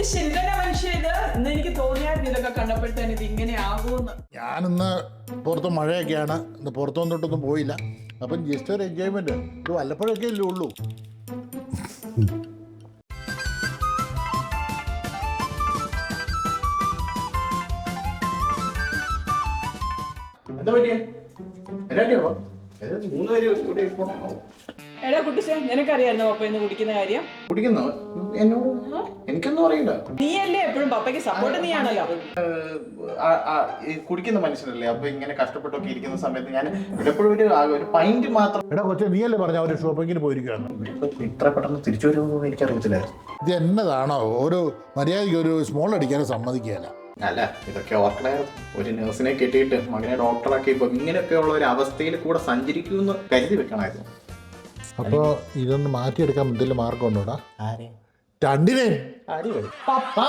ഇന്ന് എനിക്ക് തോന്നിയായിരുന്നു ഇതൊക്കെ കണ്ടപ്പോഴത്തേന് ഇത് ഇങ്ങനെ ആകുമെന്ന്. ഞാനിന്ന് പുറത്ത് മഴയൊക്കെയാണ്, ഇന്ന് പുറത്തൊന്നിട്ടൊന്നും പോയില്ല. അപ്പം ജസ്റ്റ് ഒരു എൻജോയ്മെന്റ് ഇത് വല്ലപ്പോഴൊക്കെ അല്ലേ ഉള്ളൂ. എന്താ പറ്റിയ എടാ കുട്ടിച്ചേ, നിനക്കറിയായിരുന്നു പപ്പ ഇന്ന് കുടിക്കുന്ന കാര്യം? കുടിക്കുന്നോ? എന്നോട് എനിക്കൊന്നും അറിയില്ല. നീയല്ലേ എപ്പോഴും പപ്പയ്ക്ക് സപ്പോർട്ട് നീയാണല്ലോ. കുടിക്കുന്ന മനുഷ്യനല്ലേ, അപ്പൊ ഇങ്ങനെ കഷ്ടപ്പെട്ടൊക്കെ ഇരിക്കുന്ന സമയത്ത് ഞാൻ എപ്പോഴും ഒരു പൈന്റ് മാത്രം. എടാ കൊച്ചെ, നീയല്ലേ പറഞ്ഞ ഒരു ഷോപ്പിങ്ങിന് പോയിരിക്കുകയാണ്. ഇത്ര പെട്ടെന്ന് തിരിച്ചു വരുമെന്ന് എനിക്കറിയത്തില്ലായിരുന്നു. ഇത് എന്നതാണോ ഒരു മര്യാദയ്ക്ക് ഒരു സ്മോൾ അടിക്കാനും സമ്മതിക്കുകയല്ല. അല്ല, ഇതൊക്കെ ഓർക്കണായിരുന്നു. ഒരു നഴ്സിനെ കെട്ടിയിട്ട് മകനെ ഡോക്ടറാക്കി ഇപ്പൊ ഇങ്ങനെയൊക്കെ ഉള്ള ഒരു അവസ്ഥയിൽ കൂടെ സഞ്ചരിക്കുമെന്ന് കരുതി വെക്കണമായിരുന്നു. അപ്പൊ ഇതൊന്ന് മാറ്റിയെടുക്കാൻ എന്തെങ്കിലും മാർഗം ഉണ്ടോടാ? ആരെ? രണ്ടിനെ അടിപൊളി. ആ